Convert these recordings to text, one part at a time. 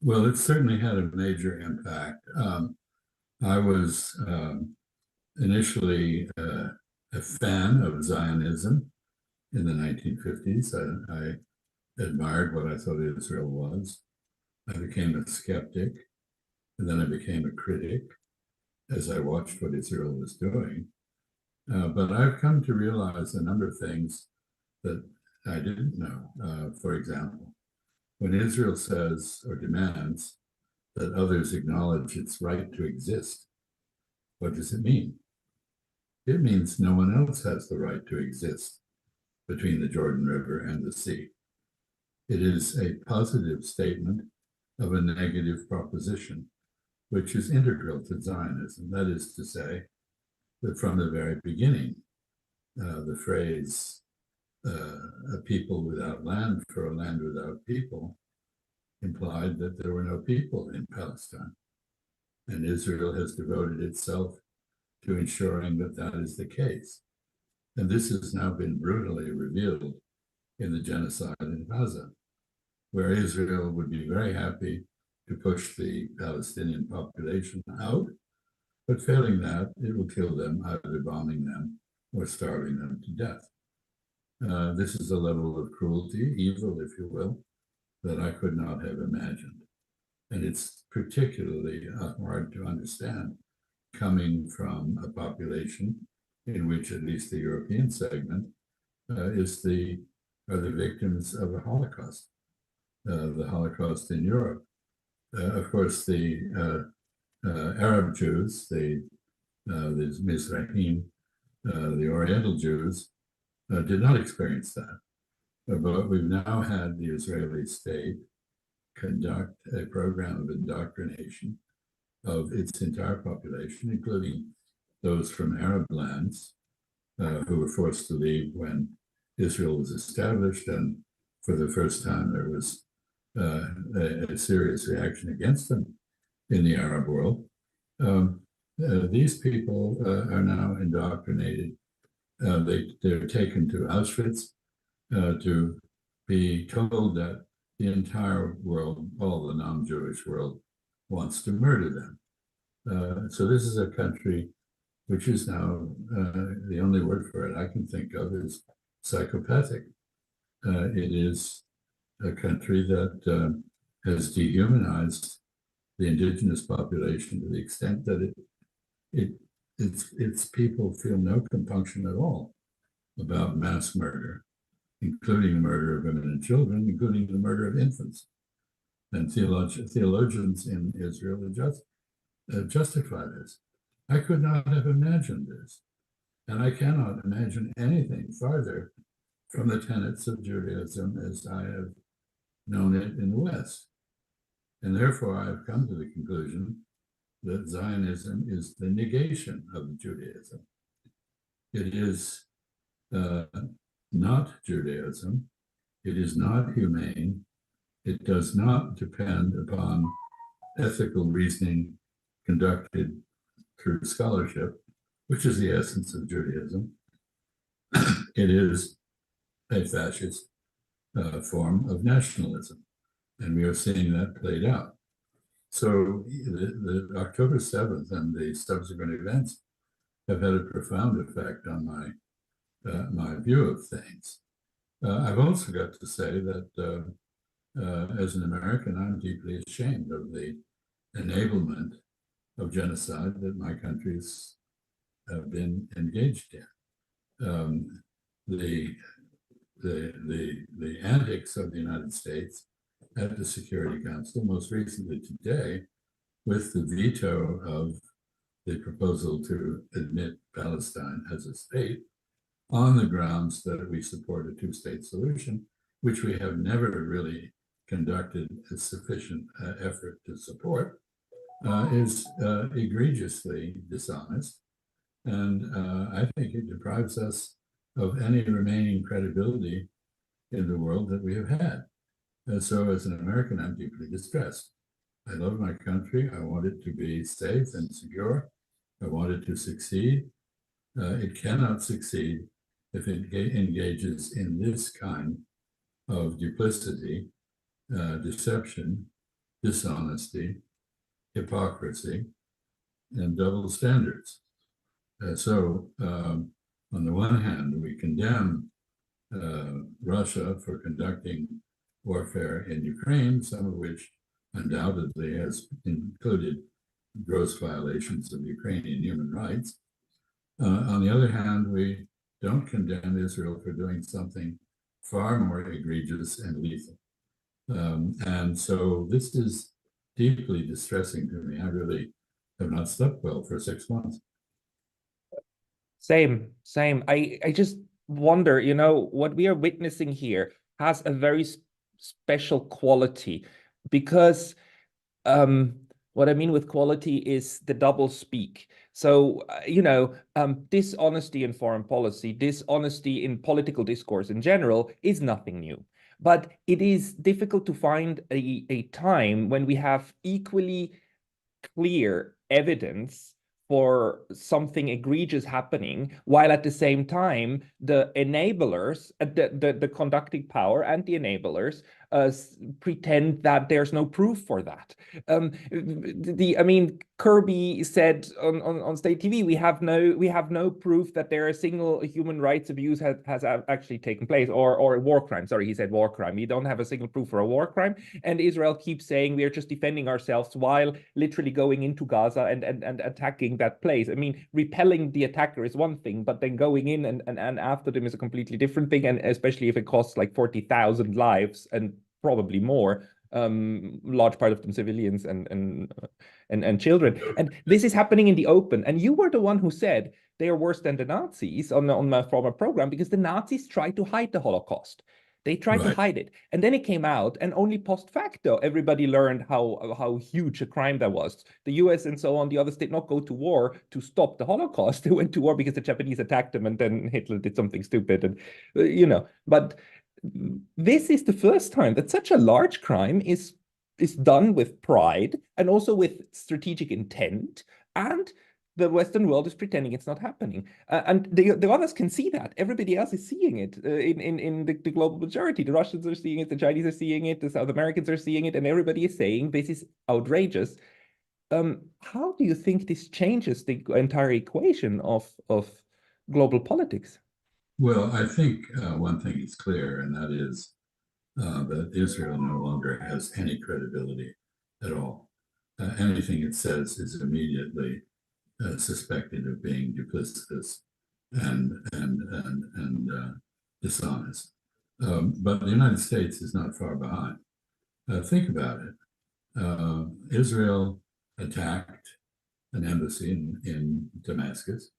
Well, it certainly had a major impact. I was initially a fan of Zionism in the 1950s. I admired what I thought Israel was. I became a skeptic, and then I became a critic as I watched what Israel was doing. But I've come to realize a number of things that I didn't know. For example, when Israel says or demands that others acknowledge its right to exist, what does it mean? It means no one else has the right to exist between the Jordan River and the sea. It is a positive statement of a negative proposition, which is integral to Zionism. That is to say, that from the very beginning, the phrase a people without land for a land without people implied that there were no people in Palestine. And Israel has devoted itself to ensuring that that is the case. And this has now been brutally revealed in the genocide in Gaza, where Israel would be very happy to push the Palestinian population out, but failing that, it will kill them, either bombing them or starving them to death. This is a level of cruelty, evil, if you will, that I could not have imagined. And it's particularly hard to understand coming from a population in which at least the European segment are the victims of a Holocaust, the Holocaust in Europe. Of course, the Arab Jews, the Mizrahim, the Oriental Jews, did not experience that. But we've now had the Israeli state conduct a program of indoctrination of its entire population, including those from Arab lands who were forced to leave when Israel was established. And for the first time, there was a serious reaction against them in the Arab world. These people are now indoctrinated. They're taken to Auschwitz to be told that the entire world, all the non-Jewish world, wants to murder them. So this is a country which is now, the only word for it I can think of is psychopathic. It is a country that has dehumanized the indigenous population to the extent that its people feel no compunction at all about mass murder, including the murder of women and children, including the murder of infants. And theologians in Israel just justify this. I could not have imagined this. And I cannot imagine anything farther from the tenets of Judaism as I have known it in the West. And therefore, I have come to the conclusion that Zionism is the negation of Judaism. It is not Judaism. It is not humane. It does not depend upon ethical reasoning conducted through scholarship, which is the essence of Judaism. It is a fascist form of nationalism, and we are seeing that played out. So the October 7th and the subsequent events have had a profound effect on my view of things. I've also got to say that as an American, I'm deeply ashamed of the enablement of genocide that my country's been engaged in. The antics of the United States at the Security Council, most recently today, with the veto of the proposal to admit Palestine as a state on the grounds that we support a two-state solution, which we have never really conducted a sufficient effort to support, is egregiously dishonest. And I think it deprives us of any remaining credibility in the world that we have had. And so as an American, I'm deeply distressed. I love my country. I want it to be safe and secure. I want it to succeed. It cannot succeed if it engages in this kind of duplicity, deception, dishonesty, hypocrisy, and double standards. On the one hand, we condemn Russia for conducting warfare in Ukraine, some of which undoubtedly has included gross violations of Ukrainian human rights. On the other hand, we don't condemn Israel for doing something far more egregious and lethal. And so this is deeply distressing to me. I really have not slept well for 6 months. Same. I just wonder, you know, what we are witnessing here has a very special quality, because what I mean with quality is the double speak. So, dishonesty in foreign policy, dishonesty in political discourse in general is nothing new. But it is difficult to find a time when we have equally clear evidence for something egregious happening, while at the same time the enablers, the conducting power and the enablers pretend that there's no proof for that. Kirby said on state TV, we have no proof that there a single human rights abuse has actually taken place, or a war crime. Sorry, he said war crime. We don't have a single proof for a war crime, and Israel keeps saying we are just defending ourselves while literally going into Gaza and attacking that place. I mean, repelling the attacker is one thing, but then going in and after them is a completely different thing, and especially if it costs like 40,000 lives and probably more, large part of them civilians and children. And this is happening in the open. And you were the one who said they are worse than the Nazis on my former program, because the Nazis tried to hide the Holocaust. They tried to hide it. And then it came out, and only post facto, everybody learned how huge a crime that was. The US and so on, the others did not go to war to stop the Holocaust. They went to war because the Japanese attacked them, and then Hitler did something stupid. And, but this is the first time that such a large crime is done with pride and also with strategic intent, and the Western world is pretending it's not happening. And the others can see that. Everybody else is seeing it in the global majority. The Russians are seeing it, the Chinese are seeing it, the South Americans are seeing it, and everybody is saying this is outrageous. How do you think this changes the entire equation of global politics? Well, I think one thing is clear, and that is that Israel no longer has any credibility at all. Anything it says is immediately suspected of being duplicitous and dishonest. But the United States is not far behind. Think about it. Israel attacked an embassy in Damascus.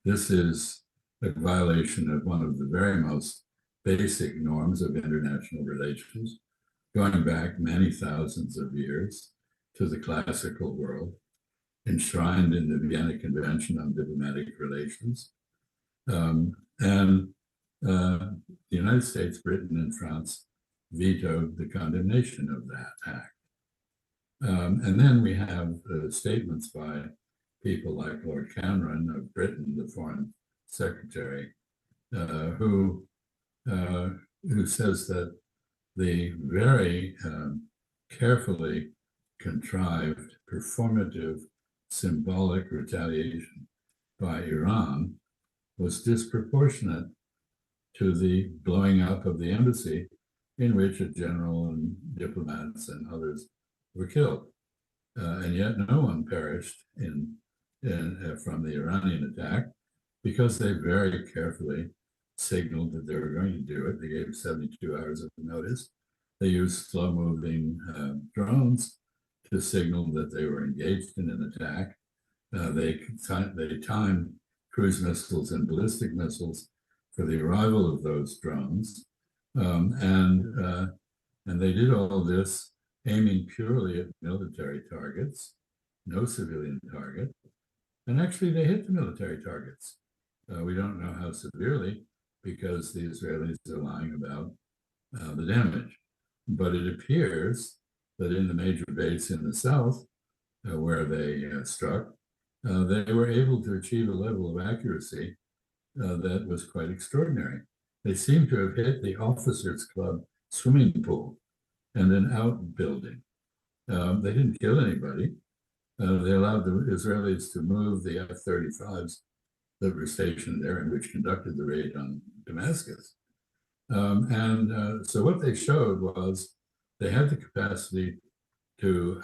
This is a violation of one of the very most basic norms of international relations, going back many thousands of years to the classical world, enshrined in the Vienna Convention on Diplomatic Relations. The United States, Britain, and France vetoed the condemnation of that act. And then we have statements by people like Lord Cameron of Britain, the foreign secretary, who says that the very carefully contrived, performative, symbolic retaliation by Iran was disproportionate to the blowing up of the embassy, in which a general and diplomats and others were killed. And yet no one perished from the Iranian attack, because they very carefully signaled that they were going to do it. They gave 72 hours of notice. They used slow-moving drones to signal that they were engaged in an attack. They timed cruise missiles and ballistic missiles for the arrival of those drones. And they did all this aiming purely at military targets, no civilian target. And actually, they hit the military targets. We don't know how severely, because the Israelis are lying about the damage. But it appears that in the major base in the south, where they struck, they were able to achieve a level of accuracy that was quite extraordinary. They seem to have hit the officers' club swimming pool. and an outbuilding. They didn't kill anybody. They allowed the Israelis to move the F-35s that were stationed there and which conducted the raid on Damascus. So what they showed was they had the capacity to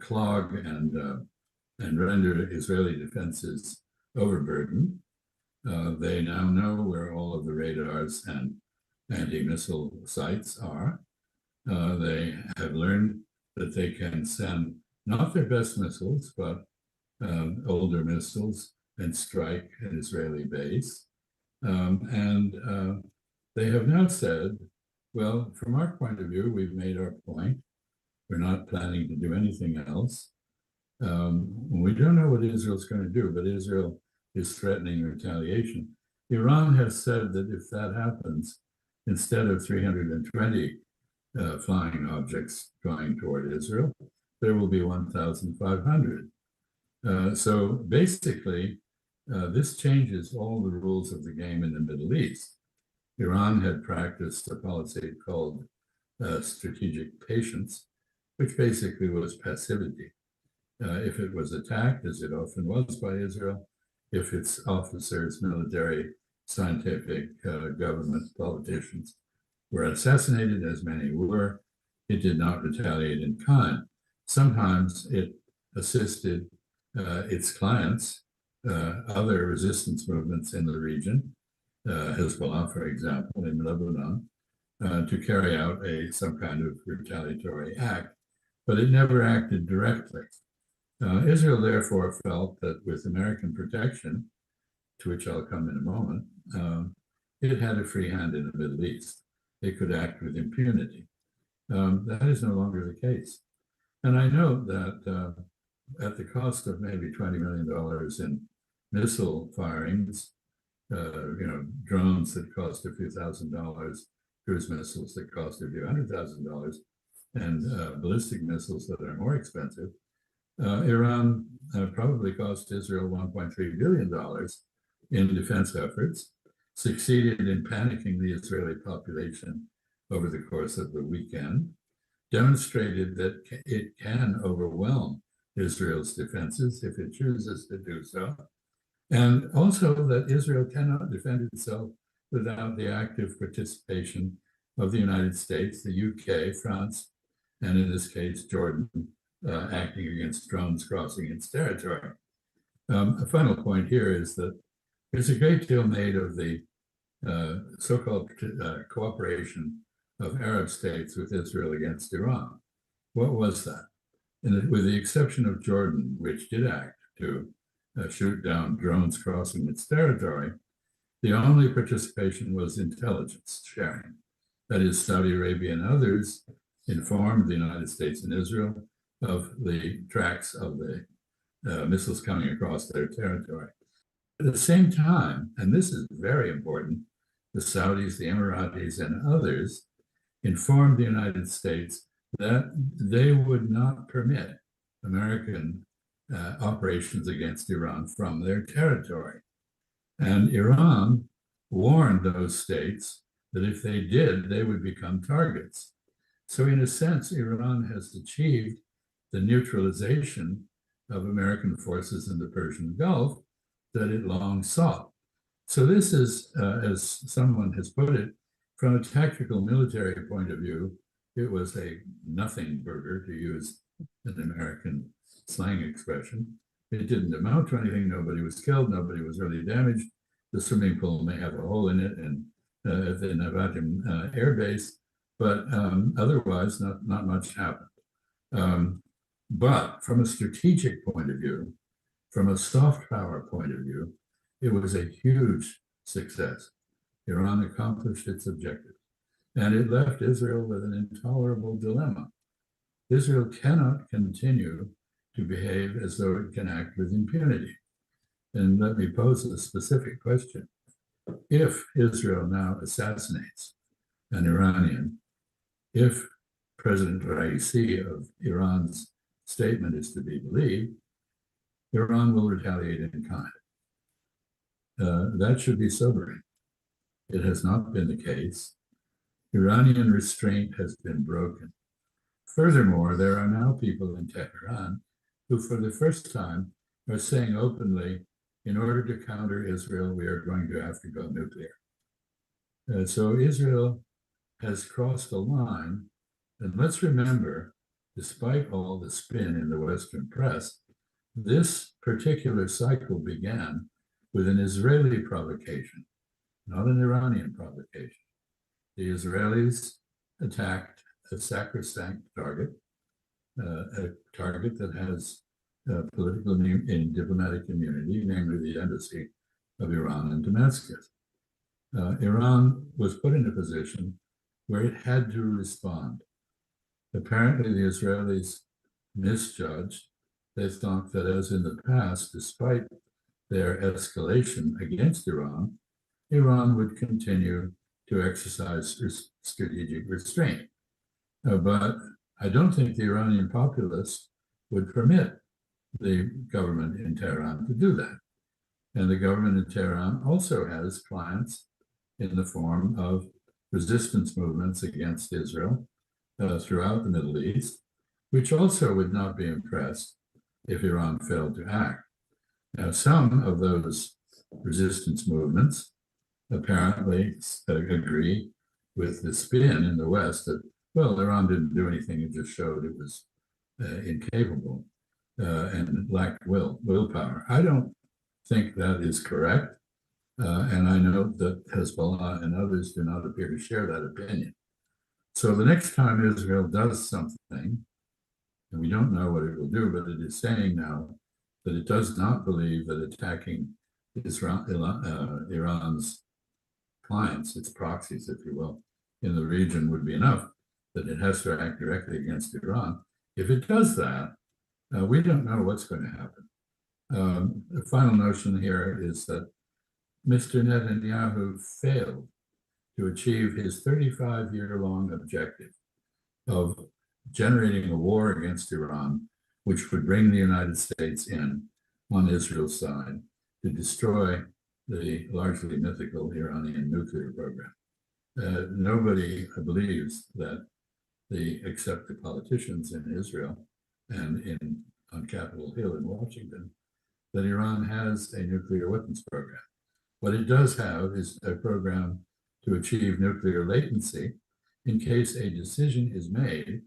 clog and render Israeli defenses overburdened. They now know where all of the radars and anti-missile sites are. They have learned that they can send not their best missiles, but older missiles and strike an Israeli base. They have now said, well, from our point of view, we've made our point. We're not planning to do anything else. We don't know what Israel's going to do, but Israel is threatening retaliation. Iran has said that if that happens, instead of 320 flying objects going toward Israel, there will be 1,500. So basically, this changes all the rules of the game in the Middle East. Iran had practiced a policy called strategic patience, which basically was passivity. If it was attacked, as it often was by Israel, if its officers, military, scientific, government, politicians were assassinated, as many were, it did not retaliate in kind. Sometimes it assisted its clients, other resistance movements in the region, Hezbollah, for example, in Lebanon, to carry out some kind of retaliatory act, but it never acted directly. Israel therefore felt that with American protection, to which I'll come in a moment, it had a free hand in the Middle East. It could act with impunity. That is no longer the case. And I know that at the cost of maybe $20 million in missile firings, drones that cost a few $1,000s, cruise missiles that cost a few $100,000, and ballistic missiles that are more expensive, Iran probably cost Israel $1.3 billion in defense efforts, succeeded in panicking the Israeli population over the course of the weekend, demonstrated that it can overwhelm Israel's defenses if it chooses to do so, and also that Israel cannot defend itself without the active participation of the United States, the UK, France, and in this case, Jordan, acting against drones crossing its territory. A final point here is that there's a great deal made of the so-called cooperation of Arab states with Israel against Iran. What was that? With the exception of Jordan, which did act to shoot down drones crossing its territory, the only participation was intelligence sharing. That is, Saudi Arabia and others informed the United States and Israel of the tracks of the missiles coming across their territory. At the same time, and this is very important, the Saudis, the Emiratis, and others informed the United States that they would not permit American operations against Iran from their territory. And Iran warned those states that if they did, they would become targets. So in a sense, Iran has achieved the neutralization of American forces in the Persian Gulf that it long sought. So this is, as someone has put it, from a tactical military point of view, it was a nothing burger, to use an American slang expression. It didn't amount to anything. Nobody was killed. Nobody was really damaged. The swimming pool may have a hole in it and at the Nevatim air base, but otherwise not much happened. But from a strategic point of view, from a soft power point of view, it was a huge success. Iran accomplished its objective, and it left Israel with an intolerable dilemma. Israel cannot continue to behave as though it can act with impunity. And let me pose a specific question. If Israel now assassinates an Iranian, if President Raisi of Iran's statement is to be believed, Iran will retaliate in kind. That should be sobering. It has not been the case. Iranian restraint has been broken. Furthermore, there are now people in Tehran who, for the first time, are saying openly, in order to counter Israel, we are going to have to go nuclear. So Israel has crossed a line. And let's remember, despite all the spin in the Western press, this particular cycle began with an Israeli provocation, not an Iranian provocation. The Israelis attacked a sacrosanct target, a target that has political and diplomatic immunity, namely the embassy of Iran in Damascus. Iran was put in a position where it had to respond. Apparently, the Israelis misjudged. They thought that, as in the past, despite their escalation against Iran, Iran would continue to exercise strategic restraint. But I don't think the Iranian populace would permit the government in Tehran to do that. And the government in Tehran also has clients in the form of resistance movements against Israel throughout the Middle East, which also would not be impressed if Iran failed to act. Now, some of those resistance movements apparently agree with the spin in the West that, well, Iran didn't do anything, it just showed it was incapable and lacked willpower. I don't think that is correct. And I know that Hezbollah and others do not appear to share that opinion. So the next time Israel does something, and we don't know what it will do, but it is saying now that it does not believe that attacking Iran's clients, its proxies, if you will, in the region would be enough, that it has to act directly against Iran. If it does that, we don't know what's going to happen. The final notion here is that Mr. Netanyahu failed to achieve his 35-year-long objective of generating a war against Iran, which would bring the United States in on Israel's side to destroy the largely mythical Iranian nuclear program. Nobody believes that except the politicians in Israel and on Capitol Hill in Washington, that Iran has a nuclear weapons program. What it does have is a program to achieve nuclear latency in case a decision is made,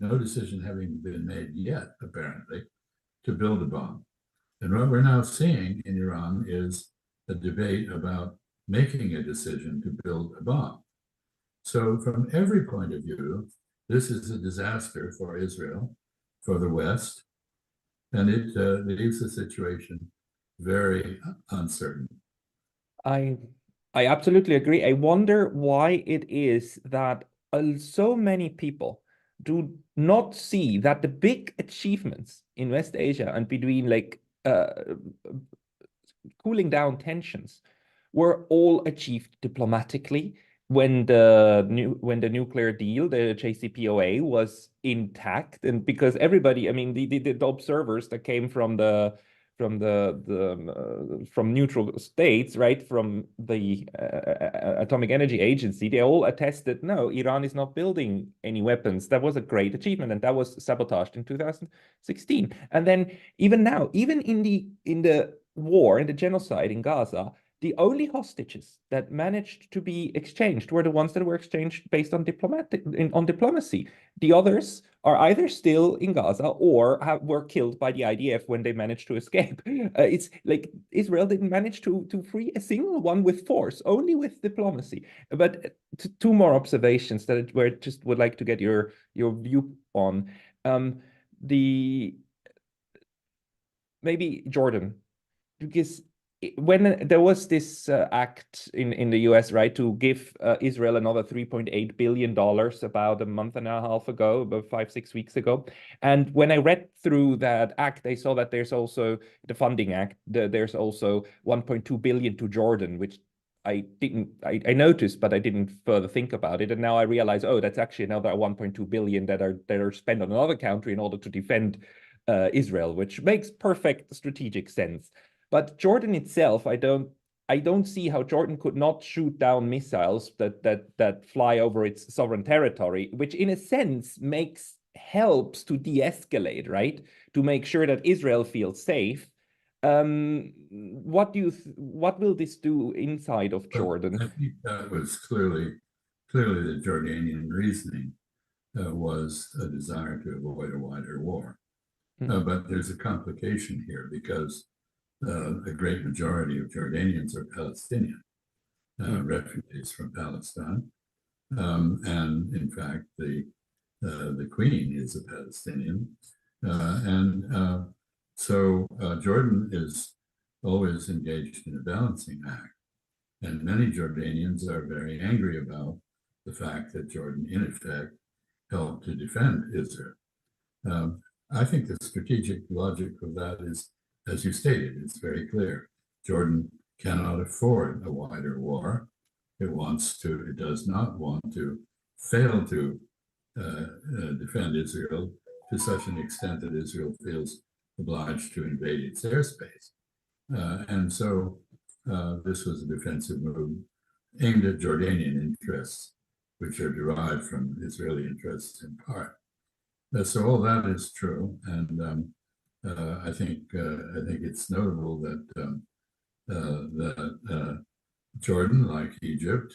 no decision having been made yet, apparently, to build a bomb. And what we're now seeing in Iran is a debate about making a decision to build a bomb. So from every point of view, this is a disaster for Israel, for the West, and it leaves the situation very uncertain. I absolutely agree. I wonder why it is that so many people do not see that the big achievements in West Asia and between cooling down tensions were all achieved diplomatically when the nuclear deal, the JCPOA, was intact, and because everybody, I mean, the observers that came from neutral states, right, from the Atomic Energy Agency, they all attested, no, Iran is not building any weapons. That was a great achievement, and that was sabotaged in 2016. And then even now, even in the war, in the genocide in Gaza, the only hostages that managed to be exchanged were the ones that were exchanged based on diplomacy. The others are either still in Gaza or were killed by the IDF when they managed to escape. It's like Israel didn't manage to free a single one with force, only with diplomacy. But two more observations that I just would like to get your view on. Maybe Jordan, because when there was this act in the US, right, to give Israel another $3.8 billion about a month and a half ago, about 5-6 weeks ago. And when I read through that act, I saw that there's also the funding act. There's also $1.2 billion to Jordan, which I noticed, but I didn't further think about it. And now I realize, oh, that's actually another 1.2 billion that are spent on another country in order to defend Israel, which makes perfect strategic sense. But Jordan itself, I don't I don't see how Jordan could not shoot down missiles that fly over its sovereign territory, which in a sense helps to de-escalate, right? To make sure that Israel feels safe. What will this do inside of Jordan? I think that was clearly the Jordanian reasoning was a desire to avoid a wider war. But there's a complication here because a great majority of Jordanians are Palestinian refugees from Palestine, and in fact, the Queen is a Palestinian, so Jordan is always engaged in a balancing act, and many Jordanians are very angry about the fact that Jordan, in effect, helped to defend Israel. I think the strategic logic of that is, as you stated, it's very clear. Jordan cannot afford a wider war. It does not want to fail to defend Israel to such an extent that Israel feels obliged to invade its airspace. And so this was a defensive move aimed at Jordanian interests, which are derived from Israeli interests in part. So all that is true, and I think it's notable that Jordan, like Egypt,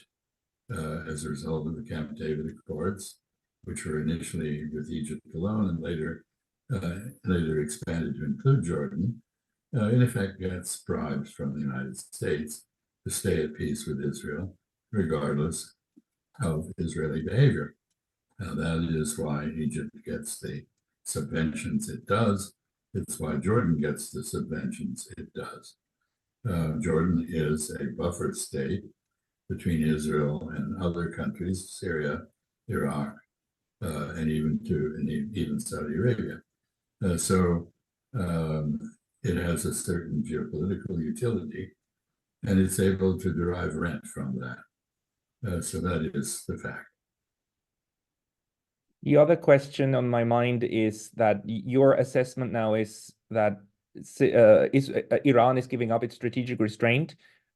as a result of the Camp David Accords, which were initially with Egypt alone and later expanded to include Jordan, in effect gets bribes from the United States to stay at peace with Israel, regardless of Israeli behavior. That is why Egypt gets the subventions it does. It's why Jordan gets the subventions it does. Jordan is a buffer state between Israel and other countries, Syria, Iraq, and even Saudi Arabia. So it has a certain geopolitical utility, and it's able to derive rent from that. So that is the fact. The other question on my mind is that your assessment now is that Iran is giving up its strategic restraint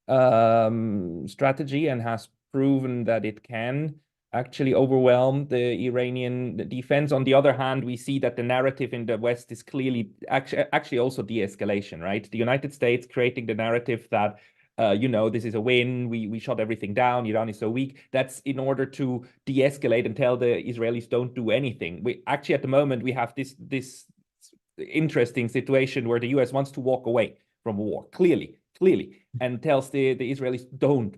strategy and has proven that it can actually overwhelm the Iranian defense. On the other hand, we see that the narrative in the West is clearly actually also de-escalation, right? The United States creating the narrative that this is a win. We shot everything down. Iran is so weak. That's in order to de-escalate and tell the Israelis don't do anything. We actually, at the moment, we have this interesting situation where the US wants to walk away from war, clearly, and tells the Israelis don't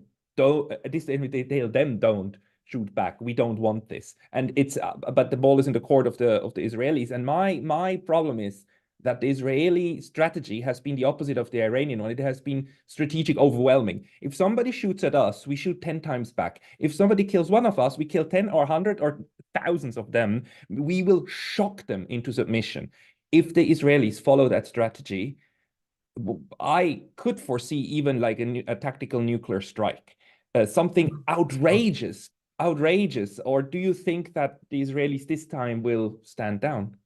shoot back. We don't want this. And it's but the ball is in the court of the Israelis. And my problem is that the Israeli strategy has been the opposite of the Iranian one. It has been strategic overwhelming. If somebody shoots at us, we shoot 10 times back. If somebody kills one of us, we kill 10 or 100 or thousands of them. We will shock them into submission. If the Israelis follow that strategy, I could foresee even like a tactical nuclear strike, something outrageous. Or do you think that the Israelis this time will stand down?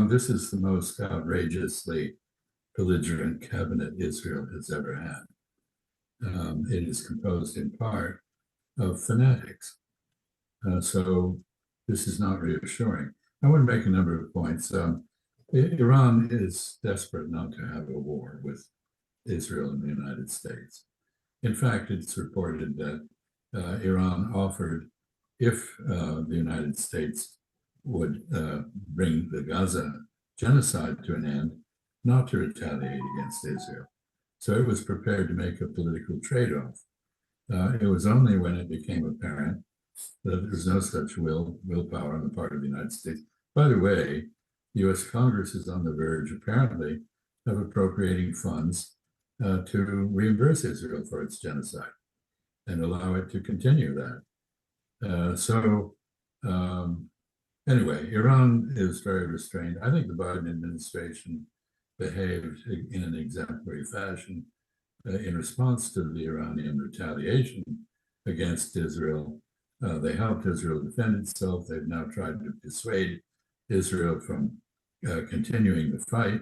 This is the most outrageously belligerent cabinet Israel has ever had. It is composed in part of fanatics. So this is not reassuring. I want to make a number of points. Iran is desperate not to have a war with Israel and the United States. In fact, it's reported that Iran offered, if the United States would bring the Gaza genocide to an end, not to retaliate against Israel. So it was prepared to make a political trade-off. It was only when it became apparent that there was no such willpower on the part of the United States. By the way, the US Congress is on the verge, apparently, of appropriating funds to reimburse Israel for its genocide and allow it to continue that. Anyway, Iran is very restrained. I think the Biden administration behaved in an exemplary fashion in response to the Iranian retaliation against Israel. They helped Israel defend itself. They've now tried to dissuade Israel from continuing the fight.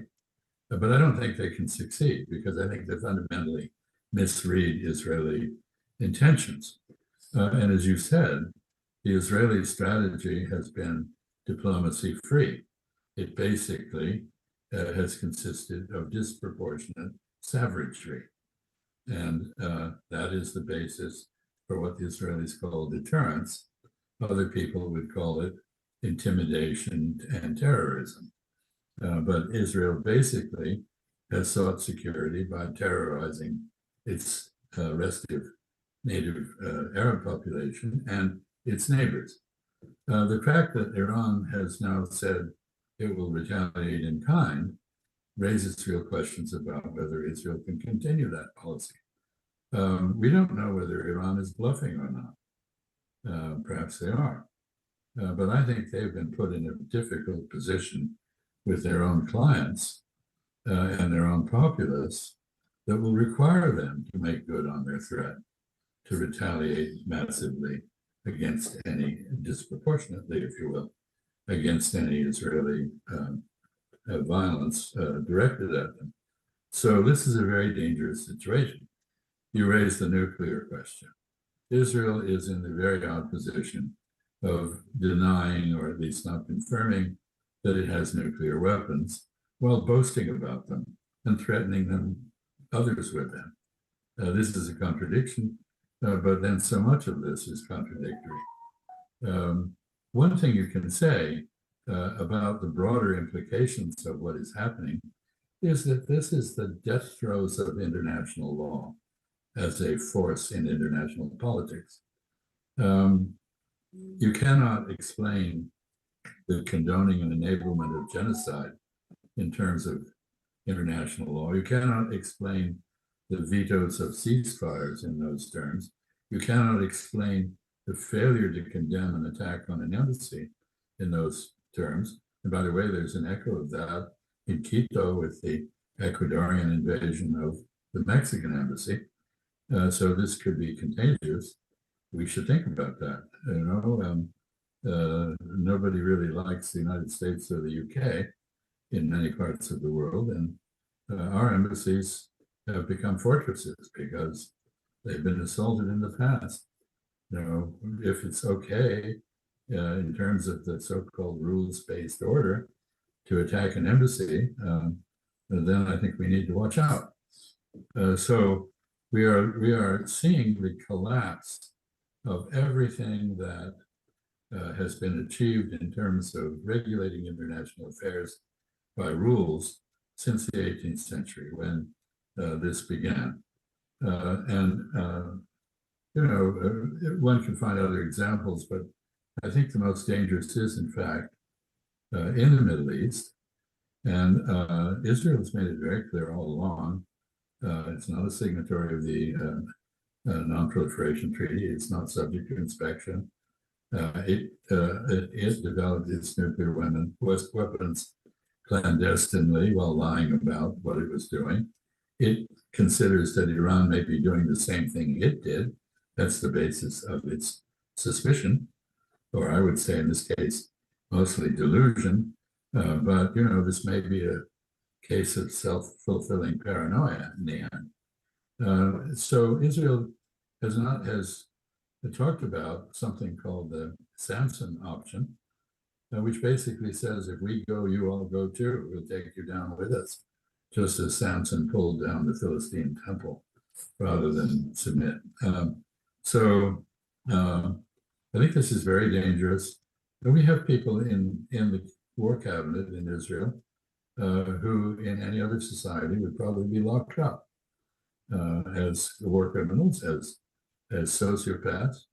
But I don't think they can succeed because I think they're fundamentally misread Israeli intentions. And as you said, the Israeli strategy has been diplomacy free. It basically has consisted of disproportionate savagery. And that is the basis for what the Israelis call deterrence. Other people would call it intimidation and terrorism. But Israel basically has sought security by terrorizing its restive native Arab population and its neighbors. The fact that Iran has now said it will retaliate in kind raises real questions about whether Israel can continue that policy. We don't know whether Iran is bluffing or not. Perhaps they are. But I think they've been put in a difficult position with their own clients and their own populace that will require them to make good on their threat to retaliate massively against any, disproportionately, if you will, against any Israeli violence directed at them. So this is a very dangerous situation. You raised the nuclear question. Israel is in the very odd position of denying, or at least not confirming, that it has nuclear weapons while boasting about them and threatening them, others with them. This is a contradiction, but then so much of this is contradictory. One thing you can say about the broader implications of what is happening is that this is the death throes of international law as a force in international politics. You cannot explain the condoning and enablement of genocide in terms of international law. You cannot explain the vetoes of ceasefires in those terms. You cannot explain the failure to condemn an attack on an embassy in those terms. And by the way, there's an echo of that in Quito with the Ecuadorian invasion of the Mexican embassy. So this could be contagious. We should think about that. Nobody really likes the United States or the UK in many parts of the world, and our embassies have become fortresses because they've been assaulted in the past. If it's okay in terms of the so-called rules-based order to attack an embassy, then I think we need to watch out. So we are seeing the collapse of everything that has been achieved in terms of regulating international affairs by rules since the 18th century when this began. One can find other examples, but I think the most dangerous is, in fact, in the Middle East. And Israel has made it very clear all along. It's not a signatory of the Non-Proliferation Treaty. It's not subject to inspection. It developed its nuclear weapons clandestinely while lying about what it was doing. It considers that Iran may be doing the same thing it did. That's the basis of its suspicion, or I would say in this case, mostly delusion. But this may be a case of self-fulfilling paranoia in the end. So Israel has talked about something called the Samson option, which basically says, if we go, you all go too. We'll take you down with us, just as Samson pulled down the Philistine temple rather than submit. I think this is very dangerous. And we have people in the war cabinet in Israel who in any other society would probably be locked up as war criminals, as sociopaths,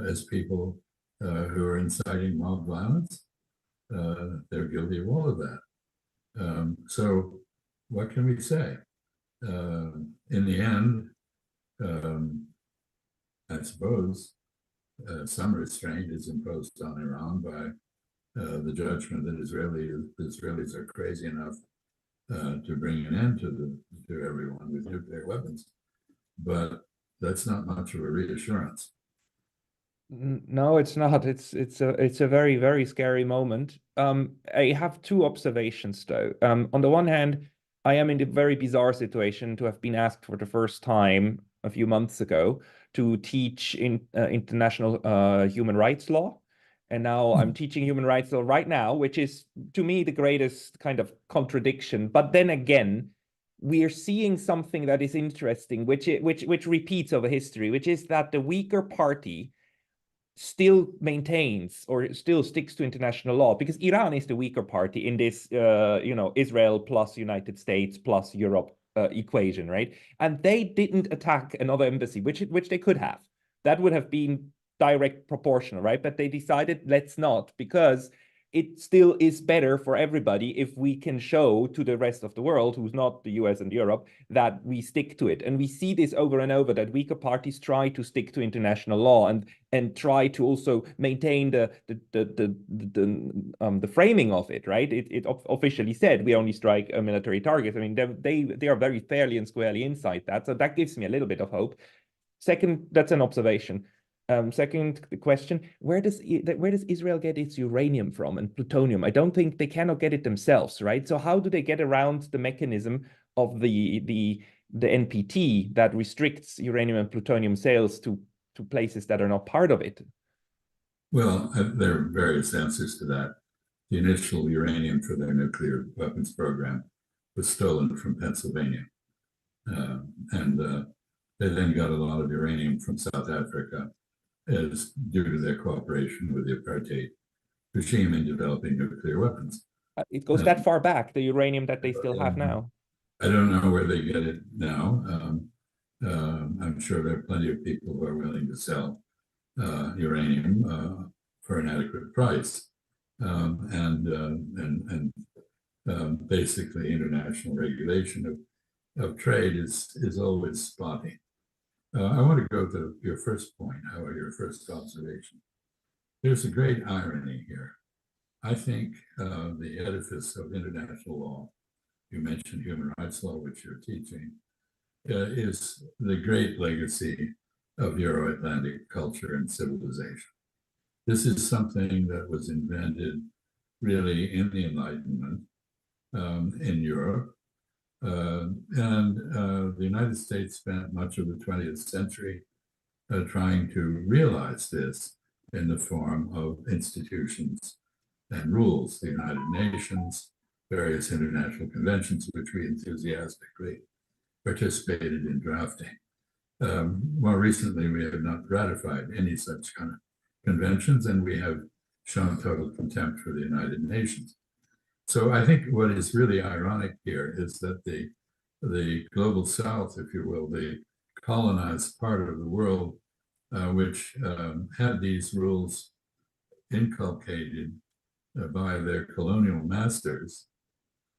as people who are inciting mob violence. They're guilty of all of that. So what can we say? In the end, I suppose some restraint is imposed on Iran by the judgment that Israelis are crazy enough to bring an end to everyone with nuclear weapons. But that's not much of a reassurance. No, it's not. It's a very, very scary moment. I have two observations though. On the one hand, I am in a very bizarre situation to have been asked for the first time a few months ago to teach international human rights law. And now I'm teaching human rights law right now, which is to me the greatest kind of contradiction. But then again, we are seeing something that is interesting, which repeats over history, which is that the weaker party still maintains or still sticks to international law, because Iran is the weaker party in this, Israel plus United States plus Europe equation, right? And they didn't attack another embassy, which they could have. That would have been direct proportional, right? But they decided let's not, because it still is better for everybody if we can show to the rest of the world, who's not the US and Europe, that we stick to it. And we see this over and over, that weaker parties try to stick to international law and try to also maintain the framing of it, right? It officially said we only strike military targets. I mean, they are very fairly and squarely inside that. So that gives me a little bit of hope. Second, that's an observation. Second question, where does Israel get its uranium from and plutonium? I don't think they cannot get it themselves, right? So how do they get around the mechanism of the NPT that restricts uranium and plutonium sales to places that are not part of it? Well, there are various answers to that. The initial uranium for their nuclear weapons program was stolen from Pennsylvania. And they then got a lot of uranium from South Africa, as due to their cooperation with the apartheid regime in developing nuclear weapons. It goes that far back, the uranium that they still have now. I don't know where they get it now. I'm sure there are plenty of people who are willing to sell uranium for an adequate price. And basically international regulation of trade is always spotty. I want to go to your first point, Howard, your first observation. There's a great irony here. I think the edifice of international law, you mentioned human rights law, which you're teaching, is the great legacy of Euro-Atlantic culture and civilization. This is something that was invented really in the Enlightenment in Europe. The United States spent much of the 20th century trying to realize this in the form of institutions and rules, the United Nations, various international conventions, which we enthusiastically participated in drafting. More recently, we have not ratified any such kind of conventions, and we have shown total contempt for the United Nations. So I think what is really ironic here is that the global South, if you will, the colonized part of the world, which had these rules inculcated by their colonial masters,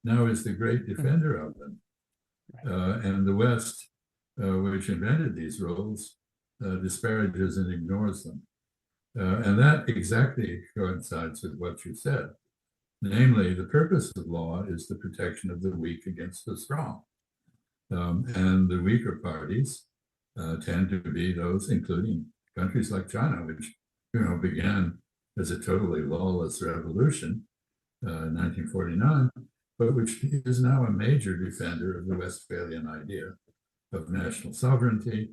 now is the great defender of them. And the West, which invented these rules, disparages and ignores them. And that exactly coincides with what you said. Namely, the purpose of law is the protection of the weak against the strong. And the weaker parties tend to be those, including countries like China, which began as a totally lawless revolution in 1949, but which is now a major defender of the Westphalian idea of national sovereignty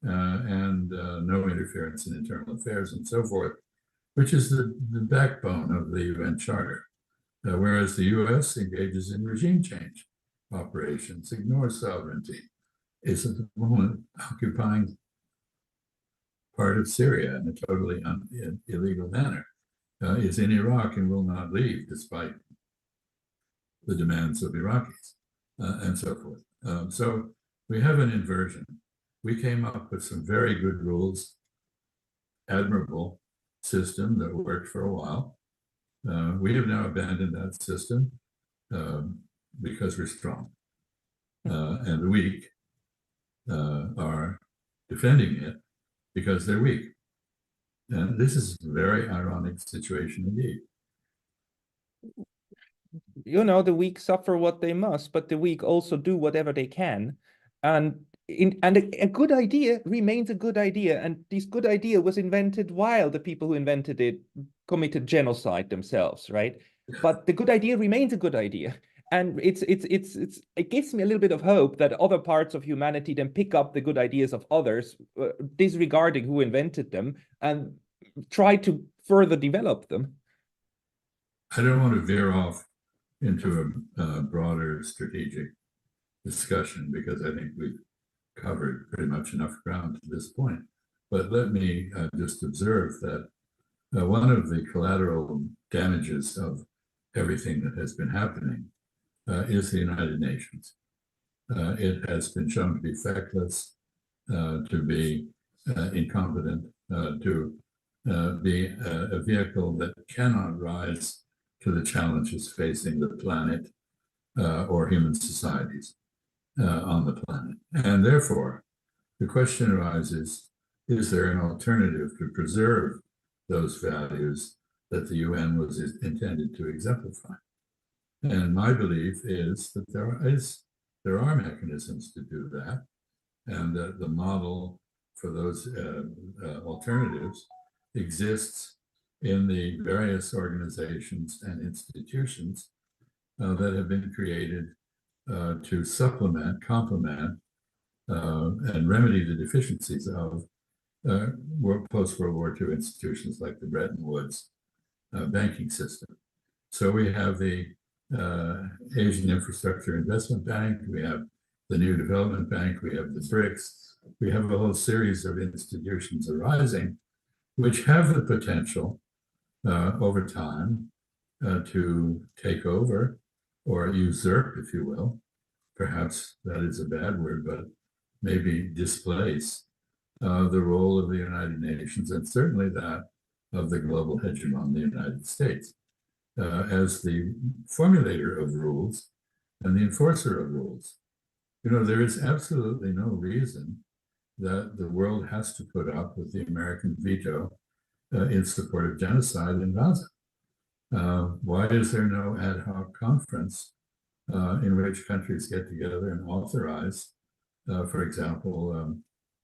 and no interference in internal affairs and so forth, which is the backbone of the UN Charter. Whereas the US engages in regime change operations, ignores sovereignty, is at the moment occupying part of Syria in a totally illegal manner, is in Iraq and will not leave despite the demands of Iraqis, and so forth. So we have an inversion. We came up with some very good rules, admirable system that worked for a while. We have now abandoned that system because we're strong, and the weak are defending it because they're weak. And this is a very ironic situation indeed. The weak suffer what they must, but the weak also do whatever they can. And a good idea remains a good idea. And this good idea was invented while the people who invented it committed genocide themselves, right? But the good idea remains a good idea. And it gives me a little bit of hope that other parts of humanity then pick up the good ideas of others, disregarding who invented them, and try to further develop them. I don't want to veer off into a broader strategic discussion because I think we've covered pretty much enough ground to this point. But let me just observe that one of the collateral damages of everything that has been happening is the United Nations. It has been shown to be feckless, to be incompetent, to be a vehicle that cannot rise to the challenges facing the planet or human societies on the planet. And therefore, the question arises, is there an alternative to preserve those values that the UN was intended to exemplify? And my belief is that there are mechanisms to do that, and that the model for those alternatives exists in the various organizations and institutions that have been created to supplement, complement, and remedy the deficiencies of post-World War II institutions like the Bretton Woods banking system. So we have the Asian Infrastructure Investment Bank, we have the New Development Bank, we have the BRICS, we have a whole series of institutions arising which have the potential over time to take over or usurp, if you will, perhaps that is a bad word, but maybe displace the role of the United Nations and certainly that of the global hegemon, the United States, as the formulator of rules and the enforcer of rules. You know, there is absolutely no reason that the world has to put up with the American veto in support of genocide in Gaza. Why is there no ad hoc conference in which countries get together and authorize, for example,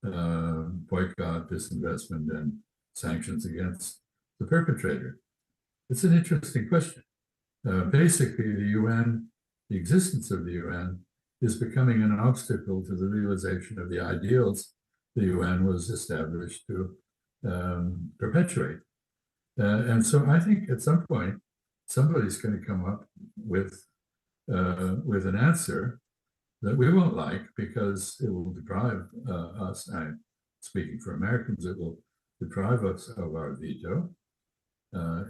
boycott, disinvestment, and sanctions against the perpetrator? It's an interesting question. Basically, the UN, the existence of the UN, is becoming an obstacle to the realization of the ideals the UN was established to perpetuate. And so I think at some point, somebody's going to come up with an answer that we won't like because it will deprive us, I'm speaking for Americans, it will deprive us of our veto.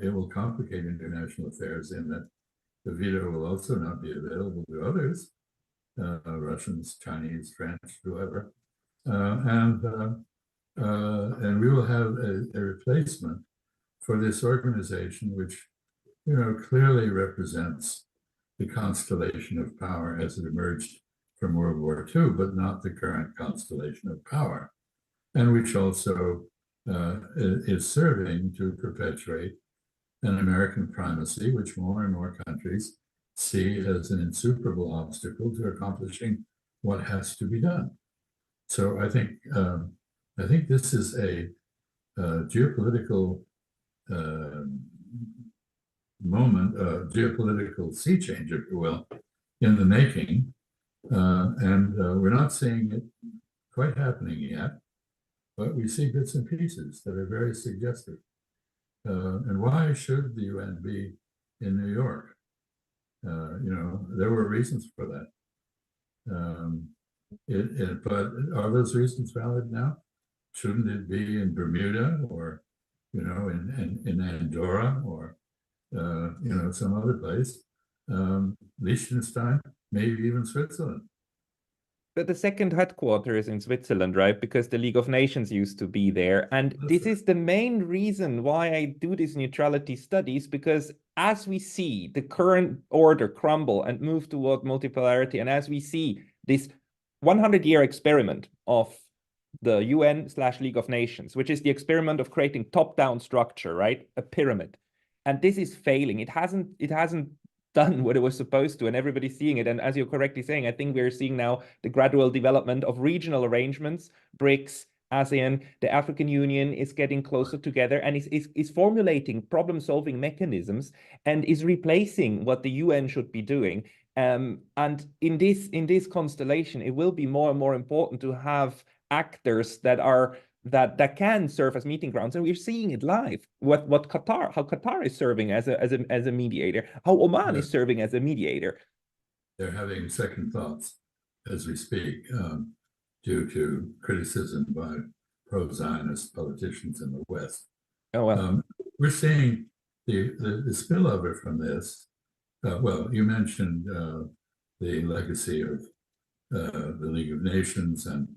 It will complicate international affairs in that the veto will also not be available to others, Russians, Chinese, French, whoever. And we will have a replacement for this organization, which, you know, clearly represents the constellation of power as it emerged from World War II, but not the current constellation of power, and which also is serving to perpetuate an American primacy, which more and more countries see as an insuperable obstacle to accomplishing what has to be done. So I think this is a geopolitical moment, geopolitical sea change, if you will, in the making, and we're not seeing it quite happening yet, but we see bits and pieces that are very suggestive. And why should the UN be in New York? You know, there were reasons for that. But are those reasons valid now? Shouldn't it be in Bermuda or, you know, in Andorra or, you know, some other place? Liechtenstein, maybe even Switzerland. But the second headquarters is in Switzerland, right? Because the League of Nations used to be there. And this is the main reason why I do these neutrality studies, because as we see the current order crumble and move toward multipolarity, and as we see this 100-year experiment of the UN/League of Nations, which is the experiment of creating top-down structure, right? A pyramid. And this is failing. It hasn't done what it was supposed to, and everybody's seeing it. And as you're correctly saying, I think we're seeing now the gradual development of regional arrangements, BRICS, ASEAN, the African Union is getting closer together and is formulating problem-solving mechanisms and is replacing what the UN should be doing. And in this constellation, it will be more and more important to have actors that can serve as meeting grounds, and we're seeing it live. How Qatar is serving as a mediator, how Oman is serving as a mediator. They're having second thoughts as we speak, due to criticism by pro-Zionist politicians in the West. Oh well, we're seeing the spillover from this. Well, you mentioned the legacy of the League of Nations and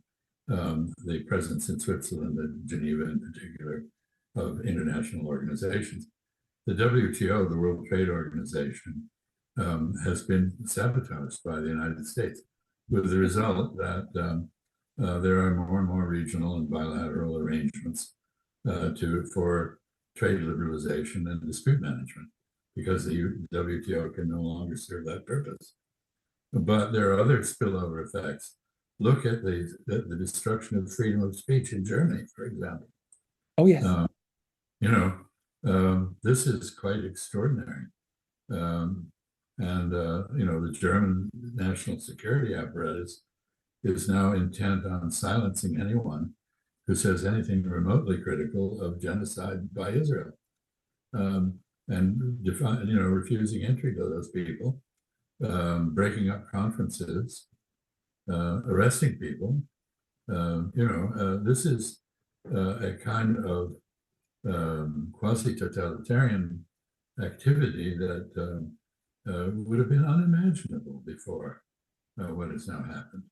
the presence in Switzerland and Geneva in particular of international organizations. The WTO, the World Trade Organization, has been sabotaged by the United States, with the result that there are more and more regional and bilateral arrangements for trade liberalization and dispute management, because the WTO can no longer serve that purpose. But there are other spillover effects. Look at the destruction of freedom of speech in Germany, for example. Oh yes. This is quite extraordinary. The German national security apparatus is now intent on silencing anyone who says anything remotely critical of genocide by Israel, and refusing entry to those people, breaking up conferences, arresting people. This is a kind of quasi-totalitarian activity that would have been unimaginable before what has now happened.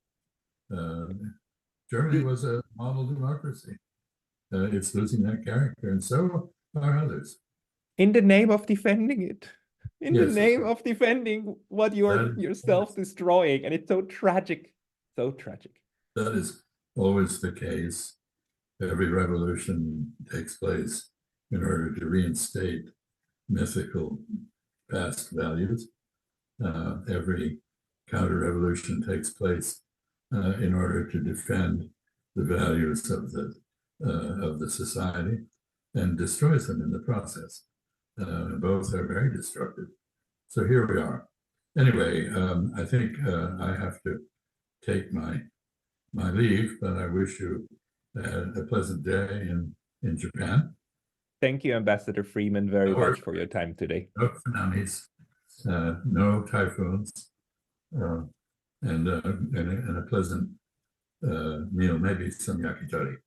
Germany was a model democracy. It's losing that character, and so are others. In the name of defending it. In the name of defending what you're yourself destroying. And it's so tragic. So tragic. That is always the case. Every revolution takes place in order to reinstate mythical past values. Every counter-revolution takes place in order to defend the values of the society, and destroys them in the process. Both are very destructive. So here we are. Anyway, I think I have to take my leave, but I wish you a pleasant day in Japan. Thank you, Ambassador Freeman, very much for your time today. No tsunamis, no typhoons, and a pleasant meal, maybe some yakitori.